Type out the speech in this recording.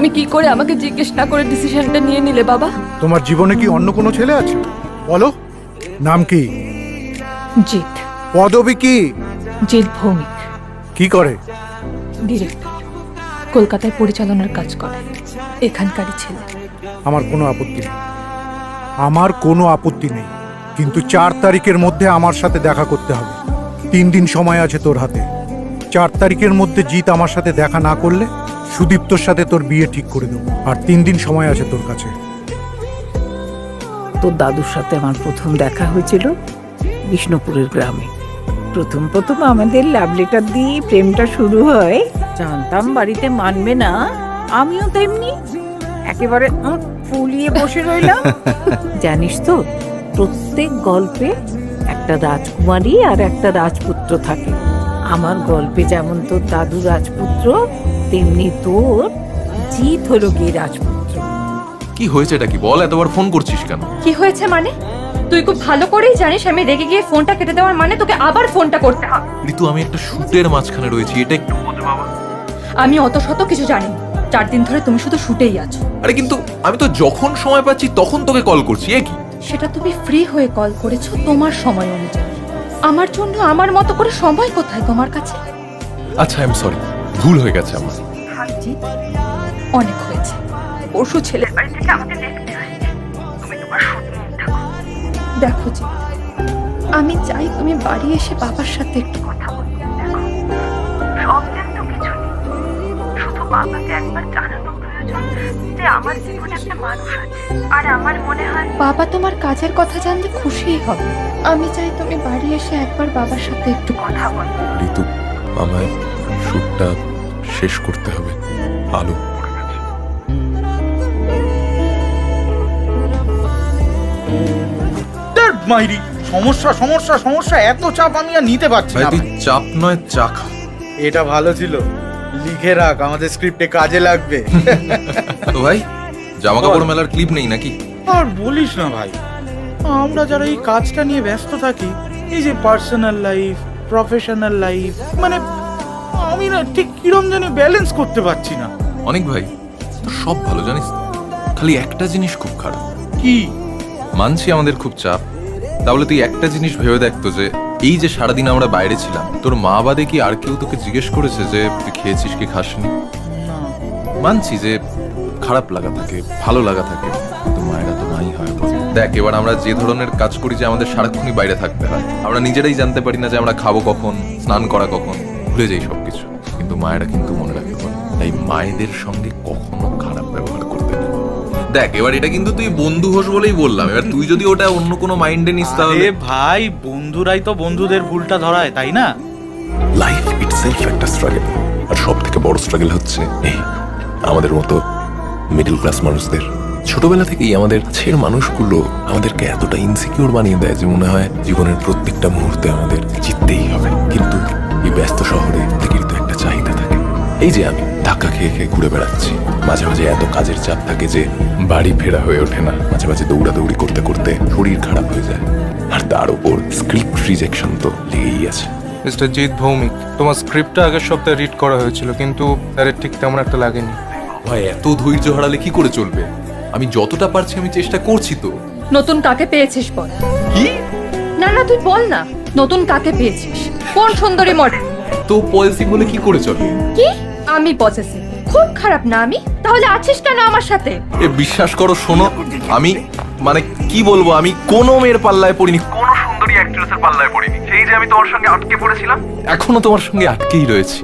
তুমি কি করে আমাকে জিজ্ঞেস না করে ডিসিশনটা নিয়ে নিলে বাবা? তোমার জীবনে কি অন্য কোনো ছেলে আছে? বলো, নাম কি? জিৎ। পদবী কি? জিৎ ভৌমিক। কি করে? ডিরেক্টর, কলকাতায় পরিচালনার কাজ করে, এখানকারই ছেলে। আমার কোনো আপত্তি নেই, আমার কোনো আপত্তি নেই, কিন্তু 4 তারিখের মধ্যে আমার সাথে দেখা করতে হবে। 3 দিন সময় আছে তোর হাতে। 4 তারিখের মধ্যে জিৎ আমার সাথে দেখা না করলে সুদীপ্তর সাথে তোর বিয়ে ঠিক করে দেবো। আর 3 দিন সময় আছে তোর কাছে। তোর দাদুর সাথে আমার প্রথম দেখা হয়েছিল বিষ্ণুপুরের গ্রামে। প্রথম আমাদের লাভ লেটার দিয়ে প্রেমটা শুরু হয়। জানতাম বাড়িতে মানবে না, আমিও তেমনি একেবারে ফুলিয়ে বসে রইলাম। জানিস তো, প্রত্যেক গল্পে একটা রাজকুমারী আর একটা রাজপুত্র থাকে। আমার গল্পে যেমন তোর দাদু রাজপুত্র, তেমনি তোর জিৎ হলো গিয়ে রাজপুত্র। কি হয়েছে এটা কি বল, এতবার ফোন করছিস কেন? কি হয়েছে মানে? তুই খুব ভালো করেই জানিস আমি রেগে গিয়ে ফোনটা কেটে দেওয়ার মানে তোকে আবার ফোনটা করতে হবে। ঋতু, আমি একটা শুটের মাঝখানে রয়েছি, এটা একটু বোঝ বাবা। আমি অত শত কিছু জানি না। 4 দিন ধরে তুমি শুধু শুটেই আছো। আরে কিন্তু আমি তো যখন সময় পাচ্ছি তখন তোকে কল করছি, এ কি? সেটা তুমি ফ্রি হয়ে কল করেছো তোমার সময় অনুযায়ী। আমার জন্য আমার মতো করে সময় কোথায় তোমার কাছে? আচ্ছা, আই এম সরি, ভুল হয়ে গেছে আমার। জিৎ, অনেক হয়েছে। পরশু ছেলের বাড়ি থেকে আমাকে দেখতে আসছে। তুমি তোমার শুট নিয়ে থাকো। দেখো জিৎ, আমি চাই তুমি বাড়ি এসে বাবার সাথে একটু কথা বলো। দেখো, সবচেয়ে তো কিছু নেই, শুধু বাবাকে একবার জানানো প্রয়োজন যে আমার জীবনে একটা মানুষ আছে। আর আমার মনে হয় বাবা তোমার কাজের কথা জানলে খুশিই হবে। আমি চাই তুমি বাড়ি এসে একবার বাবার সাথে একটু কথা বলো। ঋতু, আমায় শুটটা শেষ করতে হবে। আলো, মাইরি সমস্যা সমস্যা সমস্যা, এত চাপ আমি আর নিতে পারছি ভাই না। তুই চাপ নয় চা খা। এটা ভালো ছিল, লিখে রাখ, আমাদের স্ক্রিপ্টে কাজে লাগবে। তো ভাই, জামা কাপড় মেলার ক্লিপ নেই নাকি? আর বলিস না ভাই, আমরা যারা এই কাজটা নিয়ে ব্যস্ত থাকি, এই যে পার্সোনাল লাইফ প্রফেশনাল লাইফ, মানে আমি না ঠিক কিরম জানি ব্যালেন্স করতে পারছি না। অনেক ভাই, তো সব ভালো জানিস তো, খালি একটা জিনিস খুব খারাপ। কি? মানছি আমাদের খুব চাপ, তাহলে তুই একটা জিনিস ভেবে দেখতো যে এই যে সারাদিন আমরা বাইরে ছিলাম, তোর মা বাদে কি আর কেউ তোকে জিজ্ঞেস করেছে যে তুই খেয়েছিস কি খাসনি? না। মানছি যে খারাপ লাগা থাকে, ভালো লাগা থাকে, তো মায়েরা তো মাই হয়। দেখ, এবার আমরা যে ধরনের কাজ করি যে আমাদের সারাক্ষণই বাইরে থাকতে হয়, আমরা নিজেরাই জানতে পারি না যে আমরা খাবো কখন, স্নান করা কখন, ভুলে যাই সবকিছু। কিন্তু মায়েরা কিন্তু মনে রাখতে পারে, তাই মায়েদের সঙ্গে কখনো খারাপ ব্যবহার করতে নেই। দেখ, এবার এটা কিন্তু তুই বন্ধু হোস বলেই বললাম, এবার তুই যদি ওটা অন্য কোনো মাইন্ডে নিস তাহলে। আরে ভাই, বন্ধুরাই তো বন্ধুদের ভুলটা ধরায়, তাই না? লাইফ ইটসেলফ একটা স্ট্রাগল, আর সব থেকে বড় স্ট্রাগল হচ্ছে এই আমাদের মতো মিডল ক্লাস মানুষদের। ছোটবেলা থেকেই আমাদের কাছের মানুষগুলো আমাদেরকে এতটা ইনসিকিউর বানিয়ে দেয় যে মনে হয় জীবনের প্রত্যেকটা মুহূর্তে আমাদের জিততেই হবে। কিন্তু এই ব্যস্ত শহরে থেকেই তো একটা চাহিদা থাকে। এই যে আমি ধাক্কা খেয়ে খেয়ে ঘুরে বেড়াচ্ছি, মাঝে মাঝে এত কাজের চাপ থাকে যে বাড়ি ফেরা হয়ে ওঠে না, মাঝে মাঝে দৌড়াদৌড়ি করতে করতে শরীর খারাপ হয়ে যায়, আর তার উপর স্ক্রিপ্ট রিজেকশন তো লেগেই আছে। মিস্টার জিৎ ভৌমিক, তোমার স্ক্রিপ্টটা আগের সপ্তাহে রিড করা হয়েছিল, কিন্তু স্যারের ঠিক তেমন একটা লাগেনি। ভাই, এত ধৈর্য হারালে কি করে চলবে? আমি যতটা পারছি আমি চেষ্টা করছি তো। নতুন কাকে পেয়েছিস বল? কি? না না, তুই বল না, নতুন কাকে পেয়েছিস? কোন সুন্দরী মডেল? তো পলিসি বলে কি করে চলে? কি? আমি পসেসিভ? খুব খারাপ না আমি? তাহলে আছিস কেন আমার সাথে? এ বিশ্বাস করো, শোনো, আমি মানে কি বলবো, আমি কোনো মেয়ের পাল্লায় পড়িনি, কোনো সুন্দরী অ্যাক্ট্রেসের পাল্লায় পড়িনি। সেই যে আমি তোমার সঙ্গে আটকে পড়েছিলাম, এখনো তোমার সঙ্গে আটকেই রয়েছি।